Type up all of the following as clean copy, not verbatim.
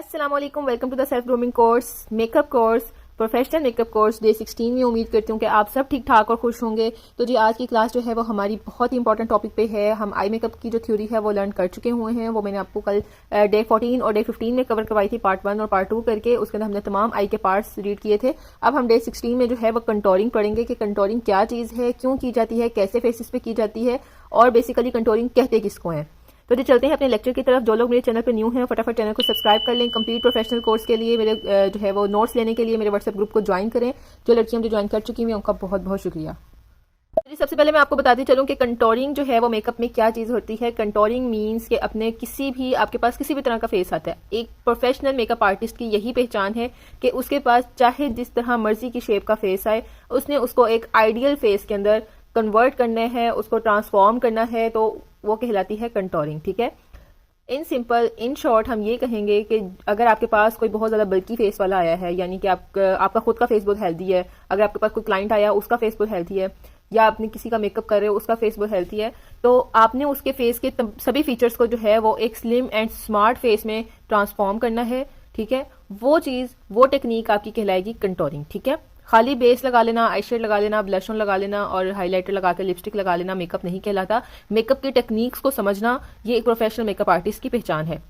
अस्सलाम वालेकुम, welcome to the self grooming course, makeup course, professional makeup course day 16 में। उम्मीद करती हूँ कि आप सब ठीक ठाक और खुश होंगे। तो जी आज की क्लास जो है वो हमारी बहुत ही इंपॉर्टेंट टॉपिक पे है। हम आई मेकअप की जो थ्योरी है वो लर्न कर चुके हुए हैं। वो मैंने आपको कल डे 14 और डे 15 में कवर करवाई थी, पार्ट 1 और पार्ट 2 करके। उसके अंदर हमने तमाम आई के पार्ट्स रीड किए थे। अब हम डे 16 में जो है वो कंटोरिंग पढ़ेंगे कि कंटोरिंग क्या चीज़ है, क्यों की जाती है, कैसे फेसेस पे की जाती है और बेसिकली कंटोरिंग कहते किसको हैं। तो जी चलते हैं अपने लेक्चर की तरफ। जो लोग मेरे चैनल पे न्यू हैं फटाफट चैनल को सब्सक्राइब कर लें। कंप्लीट प्रोफेशनल कोर्स के लिए मेरे जो है वो नोट्स लेने के लिए मेरे व्हाट्सएप ग्रुप को ज्वाइन करें। जो लड़कियां मुझे ज्वाइन कर चुकी हैं उनका बहुत बहुत शुक्रिया। जी सबसे पहले मैं आपको बताती चलूं कि कंटोरिंग जो है वो मेकअप में क्या चीज़ होती है। कंटोरिंग मीन्स कि अपने किसी भी आपके पास किसी भी तरह का फेस आता है, एक प्रोफेशनल मेकअप आर्टिस्ट की यही पहचान है कि उसके पास चाहे जिस तरह मर्जी की शेप का फेस आए, उसने उसको एक आइडियल फेस के अंदर कन्वर्ट करना है, उसको ट्रांसफॉर्म करना है, तो वो कहलाती है कंटोरिंग। ठीक है, इन सिंपल इन शॉर्ट हम ये कहेंगे कि अगर आपके पास कोई बहुत ज़्यादा बल्की फेस वाला आया है, यानी कि आपका खुद का फेस बहुत हेल्दी है, अगर आपके पास कोई क्लाइंट आया उसका फेस बहुत हेल्दी है, या आपने किसी का मेकअप कर रहे हो उसका फेस बहुत हेल्दी है, तो आपने उसके फेस के सभी फीचर्स को जो है वो एक स्लिम एंड स्मार्ट फेस में ट्रांसफॉर्म करना है। ठीक है, वो चीज़ वो टेक्निक आपकी कहलाएगी कंटोरिंग। ठीक है, खाली बेस लगा लेना, आई शेड लगा लेना, ब्लश ऑन लगा लेना और हाइलाइटर लगा कर लिपस्टिक लगा लेना मेकअप नहीं कहलाता। मेकअप की टेक्निक्स को समझना ये एक प्रोफेशनल मेकअप आर्टिस्ट की पहचान है।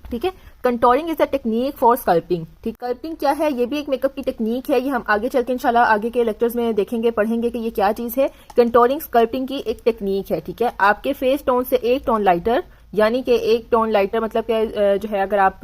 ठीक है, contouring is a technique for sculpting. ठीक, स्कल्पिंग क्या है, ये भी एक मेकअप की टेक्निक है। ये हम आगे चल के इंशाल्लाह आगे के लेक्चर्स में देखेंगे, पढ़ेंगे कि ये क्या चीज है। कंटोरिंग स्कल्पिंग की एक टेक्निक है। ठीक है, आपके फेस टोन से एक टोन लाइटर, यानी कि एक टोन लाइटर मतलब कि जो है अगर आप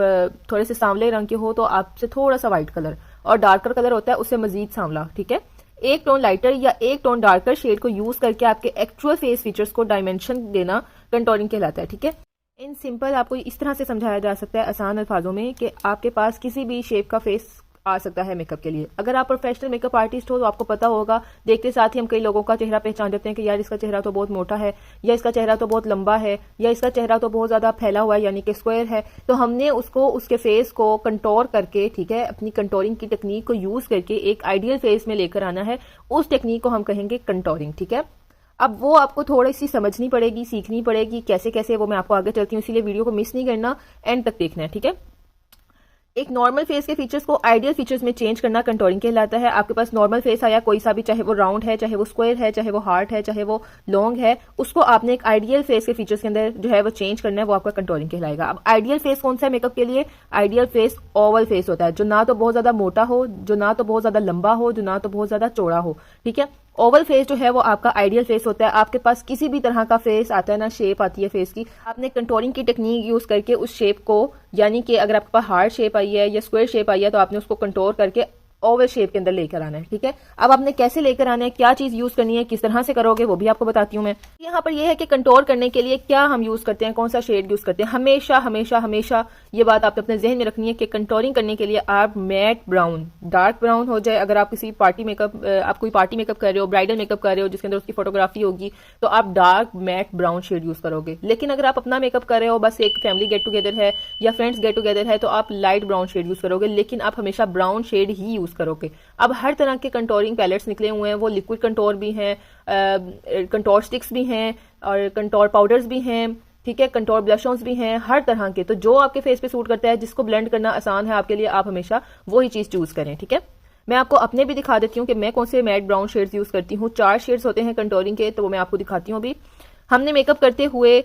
थोड़े से सांवले रंग के हो तो आपसे थोड़ा सा व्हाइट कलर, और डार्कर कलर होता है उससे मजीद सांवला। ठीक है, एक टोन लाइटर या एक टोन डार्कर शेड को यूज करके आपके एक्चुअल फेस फीचर्स को डायमेंशन देना कंटोरिंग कहलाता है। ठीक है, इन सिंपल आपको इस तरह से समझाया जा सकता है आसान अल्फाजों में कि आपके पास किसी भी शेप का फेस आ सकता है मेकअप के लिए। अगर आप प्रोफेशनल मेकअप आर्टिस्ट हो तो आपको पता होगा, देखते साथ ही हम कई लोगों का चेहरा पहचान जाते हैं कि यार इसका चेहरा तो बहुत मोटा है, या इसका चेहरा तो बहुत लंबा है, या इसका चेहरा तो बहुत ज्यादा फैला हुआ है यानी कि स्क्वायर है। तो हमने उसको उसके फेस को कंटोर करके, ठीक है, अपनी कंटोरिंग की टेक्निक को यूज करके एक आइडियल फेस में लेकर आना है। उस टेक्निक को हम कहेंगे कंटोरिंग। ठीक है, अब वो आपको थोड़ी सी समझनी पड़ेगी, सीखनी पड़ेगी कैसे कैसे, वो मैं आपको आगे चलती हूँ, इसीलिए वीडियो को मिस नहीं करना, एंड तक देखना है। ठीक है, एक नॉर्मल फेस के फीचर्स को आइडियल फीचर्स में चेंज करना कंटोरिंग कहलाता है। आपके पास नॉर्मल फेस आया कोई सा भी, चाहे वो राउंड है, चाहे वो स्क्वायर है, चाहे वो हार्ट है, चाहे वो लॉन्ग है, उसको आपने एक आइडियल फेस के फीचर्स के अंदर जो है वो चेंज करना है, वो आपका कंटोरिंग कहलाएगा। अब आइडियल फेस कौन सा है मेकअप के लिए? आइडियल फेस ओवल फेस होता है, जो ना तो बहुत ज्यादा मोटा हो, जो ना तो बहुत ज्यादा लंबा हो, जो ना तो बहुत ज्यादा चौड़ा हो। ठीक है, ओवल फेस जो है वो आपका आइडियल फेस होता है। आपके पास किसी भी तरह का फेस आता है ना, शेप आती है फेस की, आपने कंटोरिंग की टेक्निक यूज करके उस शेप को, यानी कि अगर आपके पास हार्ट शेप आई है या स्क्वायर शेप आई है तो आपने उसको कंटोर करके ओवल शेप के अंदर लेकर आना है। ठीक है, अब आपने कैसे लेकर आना है, क्या चीज यूज करनी है, किस तरह से करोगे, वो भी आपको बताती हूँ मैं। यहाँ पर यह है कि कंटोर करने के लिए क्या हम यूज करते हैं, कौन सा शेड यूज करते हैं। हमेशा हमेशा हमेशा ये बात आपने अपने जहन में रखनी है कि कंटोरिंग करने के लिए आप मैट ब्राउन, डार्क ब्राउन हो जाए, अगर आप किसी पार्टी मेकअप, आप कोई पार्टी मेकअप कर रहे हो, ब्राइडल मेकअप कर रहे हो जिसके अंदर उसकी फोटोग्राफी होगी, तो आप dark matte brown shade use करोगे। लेकिन अगर आप अपना मेकअप कर रहे हो, बस एक फैमिली गेट टुगेदर है या फ्रेंड्स गेट टुगेदर है, तो आप लाइट ब्राउन शेड यूज करोगे, लेकिन आप हमेशा ब्राउन शेड ही यूज करोगे। अब हर तरह के कंटोरिंग पैलेट्स निकले हुए हैं, वो लिक्विड कंटोर भी हैं, कंटोर स्टिक्स भी हैं और कंटोर पाउडर्स भी हैं। ठीक है, कंटोर ब्लशॉन्स भी हैं, हर तरह के। तो जो आपके फेस पे सूट करता है, जिसको ब्लेंड करना आसान है आपके लिए, आप हमेशा वही चीज चूज करें। ठीक है, मैं आपको अपने भी दिखा देती हूँ कि मैं कौन से मैट ब्राउन शेड्स यूज करती हूँ। 4 शेड्स होते हैं कंटोरिंग के, तो वो मैं आपको दिखाती हूँ। अभी हमने मेकअप करते हुए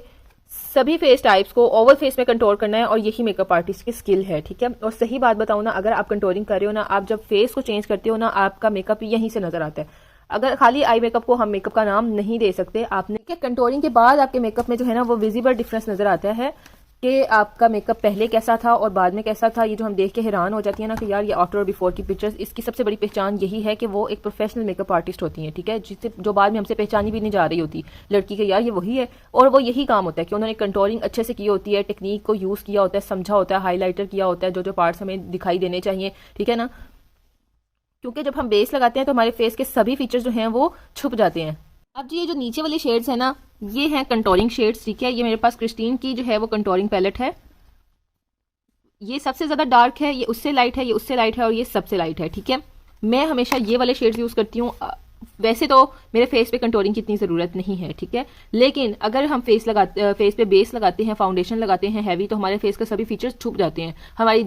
सभी फेस टाइप्स को ओवल फेस में कंटोर करना है, और यही मेकअप आर्टिस्ट की स्किल है। ठीक है, और सही बात बताऊं ना, अगर आप कंटोरिंग कर रहे हो ना, आप जब फेस को चेंज करते हो ना, आपका मेकअप यहीं से नजर आता है। अगर खाली आई मेकअप को हम मेकअप का नाम नहीं दे सकते। आपने कंटोरिंग के बाद आपके मेकअप में जो है ना वो विजिबल डिफरेंस नजर आता है कि आपका मेकअप पहले कैसा था और बाद में कैसा था। ये जो हम देख के हैरान हो जाती है ना कि यार ये आफ्टर और बिफोर की पिक्चर्स, इसकी सबसे बड़ी पहचान यही है कि वो एक प्रोफेशनल मेकअप आर्टिस्ट होती है। ठीक है, जिससे जो बाद में हमसे पहचानी भी नहीं जा रही होती लड़की के, यार ये वही है। और वो यही काम होता है कि उन्होंने कंटोरिंग अच्छे से की होती है, टेक्निक को यूज किया होता है, समझा होता है, हाईलाइटर किया होता है, जो जो पार्ट्स हमें दिखाई देने चाहिए। ठीक है ना, क्योंकि जब हम बेस लगाते हैं तो हमारे फेस के सभी फीचर्स जो हैं वो छुप जाते हैं। अब जी ये जो नीचे वाले शेड्स है ना, ये हैं कंटोरिंग शेड्स। ठीक है, ये मेरे पास क्रिस्टीन की जो है वो कंटोरिंग पैलेट है। ये सबसे ज्यादा डार्क है, ये उससे लाइट है, ये उससे लाइट है, और ये सबसे लाइट है। ठीक है, मैं हमेशा ये वाले शेड्स यूज करती हूँ। वैसे तो मेरे फेस पे कंटोरिंग की इतनी ज़रूरत नहीं है, ठीक है, लेकिन अगर हम फेस पे बेस लगाते हैं, फाउंडेशन लगाते हैं हैवी, तो हमारे फेस के सभी फीचर्स छुप जाते हैं।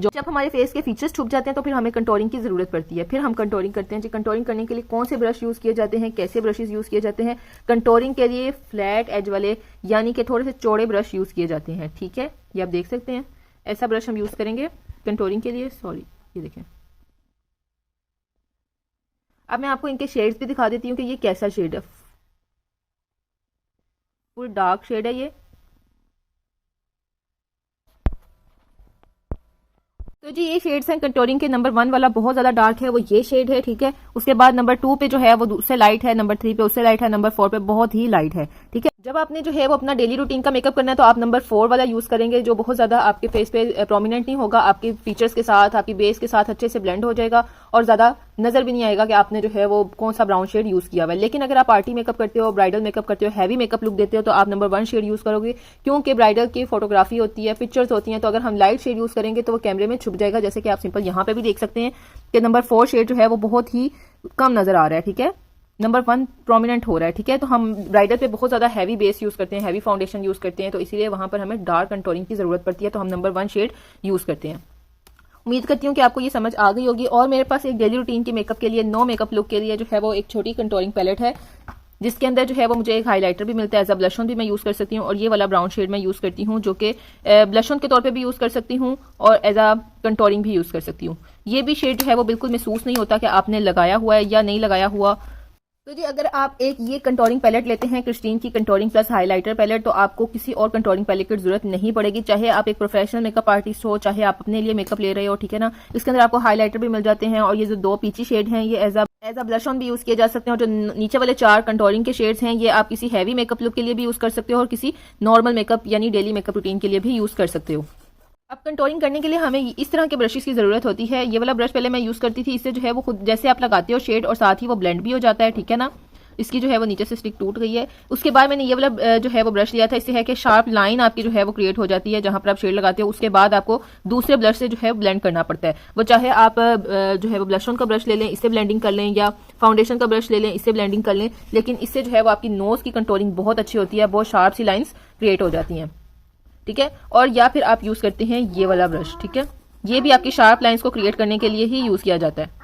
जब हमारे फेस के फीचर्स छुप जाते हैं तो फिर हमें कंटोरिंग की ज़रूरत पड़ती है। फिर हम कंटोरिंग करते हैं जी। कंटोरिंग करने के लिए कौन से ब्रश यूज़ किए जाते हैं, कैसे ब्रशेज यूज़ किए जाते हैं? कंटोरिंग के लिए फ्लैट एज वाले यानी कि थोड़े से चौड़े ब्रश यूज़ किए जाते हैं, ठीक है, ये आप देख सकते हैं। ऐसा ब्रश हम यूज़ करेंगे कंटोरिंग के लिए। सॉरी, ये देखें। अब मैं आपको इनके शेड्स भी दिखा देती हूँ कि ये कैसा शेड है। फुल डार्क शेड है ये। तो जी ये शेड्स हैं कंटोरिंग के। नंबर 1 वाला बहुत ज्यादा डार्क है, वो ये शेड है, ठीक है। उसके बाद नंबर 2 पे जो है वो उससे लाइट है, नंबर 3 पे उससे लाइट है, नंबर 4 पे बहुत ही लाइट है, ठीक है। जब आपने जो है वो अपना डेली रूटीन का मेकअप करना है तो आप नंबर 4 वाला यूज करेंगे, जो बहुत ज्यादा आपके फेस पे प्रोमिनेंट नहीं होगा, आपके फीचर्स के साथ, आपकी बेस के साथ अच्छे से ब्लेंड हो जाएगा और ज्यादा नजर भी नहीं आएगा कि आपने जो है वो कौन सा ब्राउन शेड यूज किया हुआ है। लेकिन अगर आप पार्टी मेकअप करते हो, ब्राइडल मेकअप करते हो, हैवी मेकअप लुक देते हो, तो आप नंबर 1 शेड यूज करोगे, क्योंकि ब्राइडल की फोटोग्राफी होती है, पिक्चर्स होती हैं, तो अगर हम लाइट शेड यूज करेंगे तो वो कैमरे में छुप जाएगा। जैसे कि आप सिंपल यहाँ पे भी देख सकते हैं कि नंबर 4 शेड जो है वो बहुत ही कम नजर आ रहा है, ठीक है। नंबर 1 प्रोमिनेंट हो रहा है, ठीक है। तो हम ब्राइडल पे बहुत ज्यादा हैवी बेस यूज करते हैं, हैवी फाउंडेशन यूज करते हैं, तो इसीलिए वहां पर हमें डार्क कंटोरिंग की जरूरत पड़ती है, तो हम नंबर 1 शेड यूज करते हैं। उम्मीद करती हूँ कि आपको ये समझ आ गई होगी। और मेरे पास एक डेली रूटीन के मेकअप के लिए, नो मेकअप लुक के लिए जो है वो एक छोटी कंटोरिंग पैलेट है, जिसके अंदर जो है वो मुझे एक हाइलाइटर भी मिलता है, एज अ ब्लश ऑन भी मैं यूज कर सकती हूँ, और ये वाला ब्राउन शेड मैं यूज करती हूँ, जो कि ब्लश ऑन के तौर पे भी यूज कर सकती हूँ और एज अ कंटोरिंग भी यूज कर सकती हूँ। ये भी शेड जो है वो बिल्कुल महसूस नहीं होता कि आपने लगाया हुआ है या नहीं लगाया हुआ। तो जी अगर आप एक ये कंटोरिंग पैलेट लेते हैं, क्रिस्टीन की कंटोरिंग प्लस हाइलाइटर पैलेट, तो आपको किसी और कंटोरिंग पैलेट की जरूरत नहीं पड़ेगी। चाहे आप एक प्रोफेशनल मेकअप आर्टिस्ट हो, चाहे आप अपने लिए मेकअप ले रहे हो, ठीक है ना। इसके अंदर आपको हाइलाइटर भी मिल जाते हैं, और ये जो 2 पीची शेड हैं ये एज अ ब्लश ऑन भी यूज किए जा सकते हैं। और जो नीचे वाले 4 कंटोरिंग के शेड्स हैं ये आप किसी हैवी मेकअप लुक के लिए भी यूज कर सकते हो और किसी नॉर्मल मेकअप यानी डेली मेकअप रूटीन के लिए भी यूज कर सकते हो। अब कंटोरिंग करने के लिए हमें इस तरह के ब्रशेस की जरूरत होती है। ये वाला ब्रश पहले मैं यूज करती थी, इससे जो है वो खुद जैसे आप लगाते हो शेड और साथ ही वो ब्लेंड भी हो जाता है, ठीक है ना। इसकी जो है वो नीचे से स्टिक टूट गई है। उसके बाद मैंने ये वाला जो है वो ब्रश लिया था, इससे है कि शार्प लाइन आपकी जो है वो क्रिएट हो जाती है जहां पर आप शेड लगाते हो। उसके बाद आपको दूसरे ब्रश से जो है ब्लेंड करना पड़ता है। वो चाहे आप जो है वो ब्लश ऑन का ब्रश ले लें, इससे ब्लेंडिंग कर लें, या फाउंडेशन का ब्रश ले लें, इससे ब्लेंडिंग कर लें, लेकिन इससे जो है वो आपकी नोज की कंटोरिंग बहुत अच्छी होती है, बहुत शार्प सी लाइन्स क्रिएट हो जाती हैं, ठीक है। और या फिर आप यूज करते हैं ये वाला ब्रश, ठीक है। ये भी आपकी शार्प लाइन्स को क्रिएट करने के लिए ही यूज किया जाता है।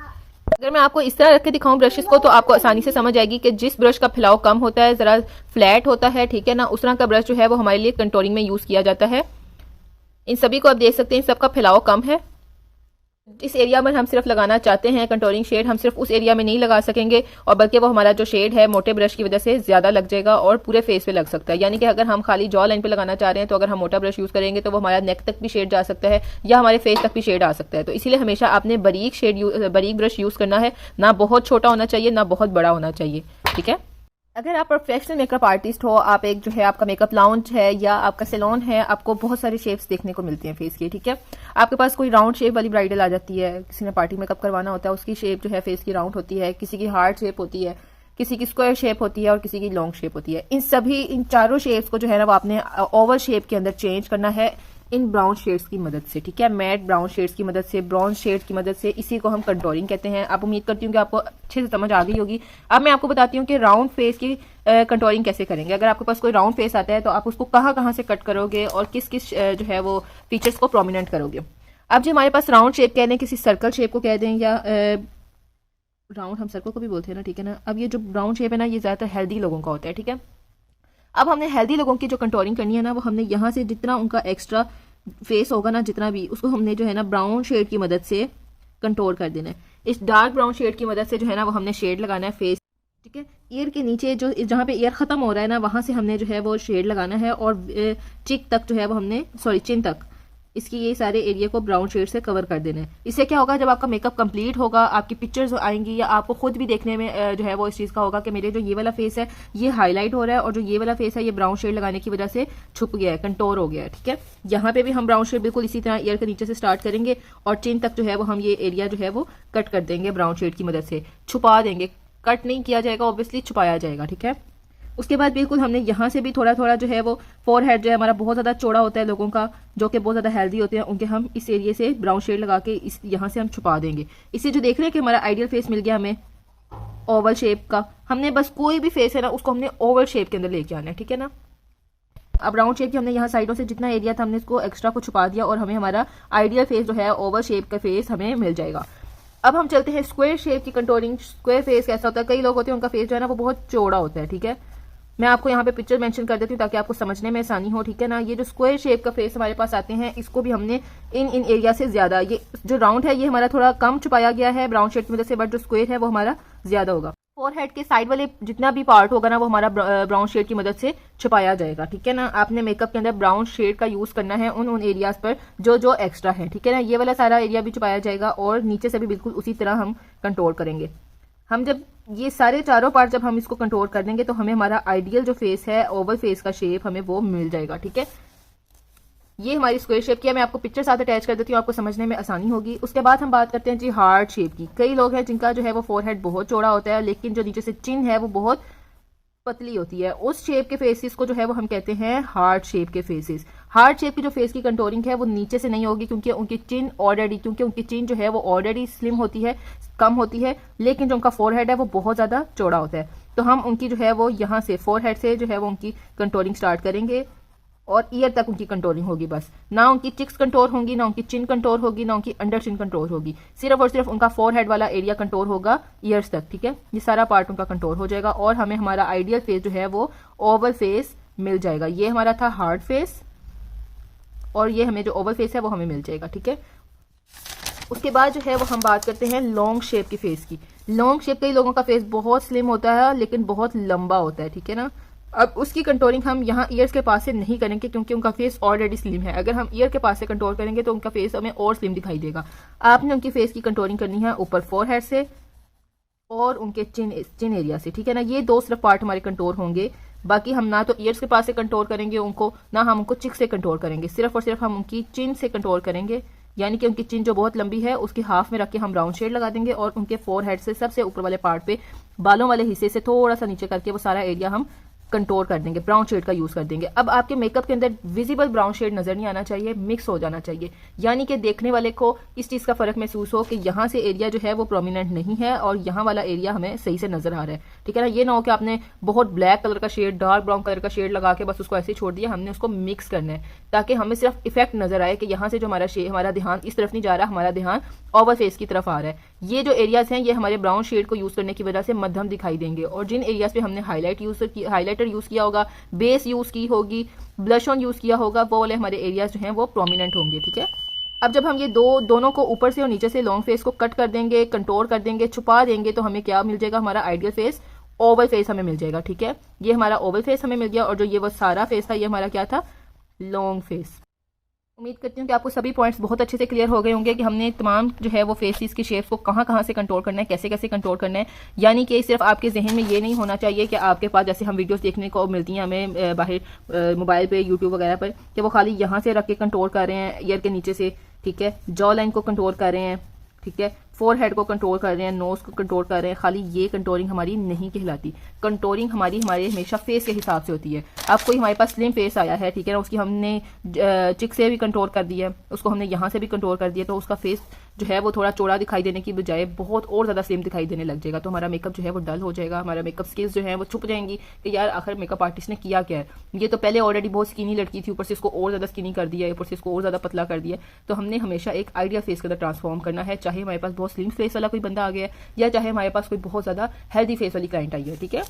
अगर मैं आपको इस तरह रख के दिखाऊं ब्रशेस को, तो आपको आसानी से समझ आएगी कि जिस ब्रश का फैलाव कम होता है, जरा फ्लैट होता है, ठीक है ना, उस तरह का ब्रश जो है वो हमारे लिए कंटोरिंग में यूज किया जाता है। इन सभी को आप देख सकते हैं, सबका फैलाव कम है। जिस एरिया में हम सिर्फ लगाना चाहते हैं कंटोरिंग शेड, हम सिर्फ उस एरिया में नहीं लगा सकेंगे, और बल्कि वो हमारा जो शेड है मोटे ब्रश की वजह से ज्यादा लग जाएगा और पूरे फेस पे लग सकता है। यानी कि अगर हम खाली जॉ लाइन पे लगाना चाह रहे हैं तो अगर हम मोटा ब्रश यूज करेंगे तो वो हमारा नेक तक भी शेड जा सकता है या हमारे फेस तक भी शेड आ सकता है। तो इसीलिए हमेशा आपने बारीक ब्रश यूज करना है, ना बहुत छोटा होना चाहिए ना बहुत बड़ा होना चाहिए, ठीक है। अगर आप प्रोफेशनल मेकअप आर्टिस्ट हो, आप एक जो है आपका मेकअप लाउंज है या आपका सैलून है, आपको बहुत सारे शेप्स देखने को मिलते हैं फेस के, ठीक है। आपके पास कोई राउंड शेप वाली ब्राइडल आ जाती है, किसी ने पार्टी मेकअप करवाना होता है, उसकी शेप जो है फेस की राउंड होती है, किसी की हार्ट शेप होती है, किसी की स्क्वायर शेप होती है और किसी की लॉन्ग शेप होती है। इन चारों शेप्स को जो है ना वो आपने ओवल शेप के अंदर चेंज करना है इन ब्राउन शेड्स की मदद से, ठीक है। मैट ब्राउन शेड्स की मदद से, ब्रॉन्ज शेड की मदद से, इसी को हम कंटोरिंग कहते हैं। आप उम्मीद करती हूँ कि आपको अच्छे से समझ आ गई होगी। अब मैं आपको बताती हूँ कि राउंड फेस की कंटोरिंग कैसे करेंगे। अगर आपके पास कोई राउंड फेस आता है तो आप उसको कहाँ से कट करोगे और किस किस जो है वो फीचर्स को प्रोमिनेंट करोगे। अब जो हमारे पास राउंड शेप कह दें, किसी सर्कल शेप को कह दें, या राउंड हम सर्कल को भी बोलते हैं ना, ठीक है ना। अब ये जो राउंड शेप है ना, ये ज्यादातर हेल्दी लोगों का होता है, ठीक है। अब हमने हेल्दी लोगों की जो कंटोरिंग करनी है ना, वो हमने यहाँ से जितना उनका एक्स्ट्रा फेस होगा ना, जितना भी, उसको हमने जो है ना ब्राउन शेड की मदद से कंटोर कर देना है। इस डार्क ब्राउन शेड की मदद से जो है ना वो हमने शेड लगाना है फेस, ठीक है। ईयर के नीचे जो जहाँ पे ईयर खत्म हो रहा है ना, वहां से हमने जो है वो शेड लगाना है, और चिक तक जो है वो हमने चिन तक इसकी ये सारे एरिया को ब्राउन शेड से कवर कर देना है। इससे क्या होगा, जब आपका मेकअप कंप्लीट होगा, आपकी पिक्चर्स आएंगी या आपको खुद भी देखने में जो है वो इस चीज का होगा कि मेरे जो ये वाला फेस है ये हाईलाइट हो रहा है और जो ये वाला फेस है ये ब्राउन शेड लगाने की वजह से छुप गया है, कंटोर हो गया है, ठीक है। यहाँ पे भी हम ब्राउन शेड बिल्कुल इसी तरह ईयर के नीचे से स्टार्ट करेंगे और चिन तक जो है वो हम ये एरिया जो है वो कट कर देंगे ब्राउन शेड की मदद से, छुपा देंगे। कट नहीं किया जाएगा, ऑब्वियसली छुपाया जाएगा, ठीक है। उसके बाद बिल्कुल हमने यहाँ से भी थोड़ा थोड़ा जो है वो फोरहेड जो है हमारा बहुत ज्यादा चौड़ा होता है लोगों का, जो कि बहुत ज्यादा हेल्दी होते हैं, उनके हम इस एरिया से ब्राउन शेड लगा के इस यहाँ से हम छुपा देंगे। इससे जो देख रहे हैं कि हमारा आइडियल फेस मिल गया हमें, ओवल शेप का। हमने बस कोई भी फेस है ना उसको हमने ओवल शेप के अंदर लेके आना है, ठीक है ना। अब राउंड शेप की हमने यहाँ साइडों से जितना एरिया था हमने इसको एक्स्ट्रा को छुपा दिया और हमें हमारा आइडियल फेस जो है ओवल शेप का फेस हमें मिल जाएगा। अब हम चलते हैं स्क्वायर शेप की कंटूरिंग। स्क्वायर फेस कैसा होता है, कई लोग होते हैं उनका फेस जो है ना वो बहुत चौड़ा होता है, ठीक है। मैं आपको यहाँ पे पिक्चर मेंशन कर देती हूँ ताकि आपको समझने में आसानी हो, ठीक है ना। ये जो स्क्वायर शेप का फेस हमारे पास आते हैं इसको भी हमने इन एरिया से ज्यादा, ये जो राउंड है ये हमारा थोड़ा कम छुपाया गया है ब्राउन शेड की वजह से, बट जो स्क्वायर है वो हमारा ज्यादा होगा। फोरहेड के साइड वाले जितना भी पार्ट होगा ना वो हमारा ब्राउन शेड की मदद से छुपाया जाएगा, ठीक है ना। आपने मेकअप के अंदर ब्राउन शेड का यूज करना है उन एरियाज पर जो एक्स्ट्रा है, ठीक है ना। ये वाला सारा एरिया भी छुपाया जाएगा और नीचे से भी बिल्कुल उसी तरह हम कंट्रोल करेंगे। हम जब ये सारे चारों पार्ट जब हम इसको कंट्रोल कर देंगे तो हमें हमारा आइडियल जो फेस है ओवल फेस का शेप हमें वो मिल जाएगा, ठीक है। ये हमारी स्क्वायर शेप की है, मैं आपको पिक्चर साथ अटैच कर देती हूँ, आपको समझने में आसानी होगी। उसके बाद हम बात करते हैं जी हार्ट शेप की। कई लोग हैं जिनका जो है वो फोरहेड बहुत चौड़ा होता है लेकिन जो नीचे से चिन है वो बहुत पतली होती है। उस शेप के फेसेस को जो है वो हम कहते हैं हार्ट शेप के फेसेस। हार्ट शेप की जो फेस की कंटूरिंग है वो नीचे से नहीं होगी क्योंकि उनकी चिन जो है वो ऑलरेडी स्लिम होती है, कम होती है, लेकिन जो उनका फोरहेड है वो बहुत ज्यादा चौड़ा होता है। तो हम उनकी जो है वो यहाँ से फोरहेड से जो है वो उनकी कंटूरिंग स्टार्ट करेंगे और ईयर तक उनकी कंट्रोलिंग होगी। बस ना उनकी चिक्स कंट्रोल होगी, ना उनकी चिन कंट्रोल होगी, ना उनकी अंडर चिन कंट्रोल होगी। सिर्फ और सिर्फ उनका फोरहेड वाला एरिया कंट्रोल होगा ईयर्स तक, ठीक है। ये सारा पार्ट उनका कंट्रोल हो जाएगा और हमें हमारा आइडियल फेस जो है वो ओवल फेस मिल जाएगा। ये हमारा था हार्ड फेस और ये हमें जो ओवल फेस है वो हमें मिल जाएगा, ठीक है। उसके बाद जो है वो हम बात करते हैं लॉन्ग शेप की फेस की। लॉन्ग शेप कई लोगों का फेस बहुत स्लिम होता है लेकिन बहुत लंबा होता है, ठीक है ना। अब उसकी कंट्रोलिंग हम यहाँ ईयर्स के पास से नहीं करेंगे क्योंकि उनका फेस ऑलरेडी स्लिम है। अगर हम ईयर के पास से कंट्रोल करेंगे तो उनका फेस हमें और स्लिम दिखाई देगा। आपने उनकी फेस की कंट्रोलिंग करनी है ऊपर फोरहेड से और उनके चिन एरिया से, ठीक है ना। ये दो सिर्फ पार्ट हमारे कंट्रोल होंगे। बाकी हम ना तो ईयर्स के पास से कंट्रोल करेंगे उनको, ना हम उनको चिक से कंट्रोल करेंगे। सिर्फ और सिर्फ हम उनकी चिन से कंट्रोल करेंगे, यानी कि उनकी चिन जो बहुत लंबी है उसकी हाफ में रख के हम राउंड शेड लगा देंगे और उनके फोरहेड से सबसे ऊपर वाले पार्ट पे बालों वाले हिस्से से थोड़ा सा नीचे करके वो सारा एरिया हम कंट्रोल कर देंगे, ब्राउन शेड का यूज कर देंगे। अब आपके मेकअप के अंदर विजिबल ब्राउन शेड नजर नहीं आना चाहिए, मिक्स हो जाना चाहिए, यानी कि देखने वाले को इस चीज का फर्क महसूस हो कि यहाँ से एरिया जो है वो प्रोमिनेंट नहीं है और यहाँ वाला एरिया हमें सही से नजर आ रहा है, ठीक है ना। ये ना हो कि आपने बहुत ब्लैक कलर का शेड, डार्क ब्राउन कलर का शेड लगा के बस उसको ऐसे छोड़ दिया। हमने उसको मिक्स करना है ताकि हमें सिर्फ इफेक्ट नजर आए कि यहाँ से जो हमारा ध्यान इस तरफ नहीं जा रहा, हमारा ध्यान ओवल फेस की तरफ आ रहा है। ये जो एरियाज हैं ये हमारे ब्राउन शेड को यूज करने की वजह से मध्यम दिखाई देंगे और जिन एरियाज पे हमने हाईलाइटर यूज किया होगा, बेस यूज की होगी, ब्लश ऑन यूज किया होगा, वो वाले हमारे एरियाज जो हैं वो प्रोमिनेंट होंगे, ठीक है। अब जब हम ये दोनों को ऊपर से और नीचे से लॉन्ग फेस को कट कर देंगे, कंट्रोल कर देंगे, छुपा देंगे तो हमें क्या मिल जाएगा, हमारा आइडियल फेस ओवल फेस हमें मिल जाएगा, ठीक है। ये हमारा ओवल फेस हमें मिल गया और जो ये वो सारा फेस था ये हमारा क्या था, लॉन्ग फेस। उम्मीद करती हूँ कि आपको सभी पॉइंट्स बहुत अच्छे से क्लियर हो गए होंगे कि हमने तमाम जो है वो फेसेस की शेप्स को कहाँ से कंट्रोल करना है, कैसे कैसे कंट्रोल करना है। यानी कि सिर्फ आपके जहन में ये नहीं होना चाहिए कि आपके पास जैसे हम वीडियोस देखने को मिलती हैं हमें बाहर मोबाइल पे, यूट्यूब वगैरह पर, कि वो खाली यहाँ से रख के कंट्रोल कर रहे हैं ईयर के नीचे से, ठीक है, जॉ लाइन को कंट्रोल कर रहे हैं, ठीक है, फोरहेड को कंट्रोल कर रहे हैं, नोज को कंट्रोल कर रहे हैं। खाली ये कंट्रोलिंग हमारी नहीं कहलाती। कंट्रोलिंग हमारे हमेशा फेस के हिसाब से होती है। अब कोई हमारे पास स्लिम फेस आया है, ठीक है ना, उसकी हमने चिक से भी कंट्रोल कर दिया, उसको हमने यहाँ से भी कंट्रोल कर दिया, तो उसका फेस जो है वो थोड़ा चौड़ा दिखाई देने की बजाय बहुत और ज्यादा स्लिम दिखाई देने लग जाएगा। तो हमारा मेकअप जो है वो डल हो जाएगा, हमारा मेकअप स्किल्स जो है वो छुप जाएंगी कि यार आखिर मेकअप आर्टिस्ट ने किया क्या है। ये तो पहले ऑलरेडी बहुत स्किनी लड़की थी, ऊपर से इसको और ज्यादा स्किनी कर दिया, ऊपर से इसको और ज्यादा पतला कर दिया। तो हमने हमेशा एक आइडियल फेस के अंदर ट्रांसफॉर्म करना है, चाहे हमारे पास बहुत स्लिम फेस वाला कोई बंदा आ गया या चाहे हमारे पास कोई बहुत ज्यादा हेल्दी फेस वाली क्लाइंट आई है, ठीक है।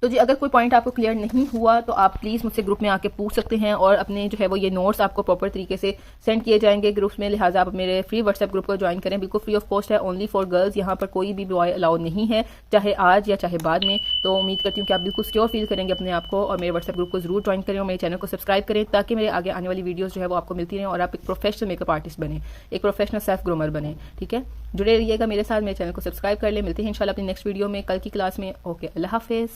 तो जी अगर कोई पॉइंट आपको क्लियर नहीं हुआ तो आप प्लीज मुझसे ग्रुप में आके पूछ सकते हैं और अपने जो है वो ये नोट्स आपको प्रॉपर तरीके से सेंड किए जाएंगे ग्रुप्स में। लिहाजा आप मेरे फ्री व्हाट्सएप ग्रुप को ज्वाइन करें, बिल्कुल फ्री ऑफ कॉस्ट है, ओनली फॉर गर्ल्स। यहाँ पर कोई भी बॉय अलाउ नहीं है, चाहे आज या चाहे बाद में। तो उम्मीद करती हूँ कि आप बिल्कुल सिक्योर फील करेंगे अपने आप को और मेरे व्हाट्सएप ग्रुप को जरूर ज्वाइन करें और मेरे चैनल को सब्सक्राइब करें ताकि मेरे आगे आने वाली वीडियोज जो है वो आपको मिलती रहे और आप एक प्रोफेशनल मेकअप आर्टिस्ट बने, एक प्रोफेशनल सेल्फ ग्रूमर बने, ठीक है। जुड़े रहिएगा मेरे साथ, मेरे चैनल को सब्सक्राइब कर ले। मिलते हैं इंशाल्लाह अपनी नेक्स्ट वीडियो में कल की क्लास में। ओके, अल्लाह हाफिज।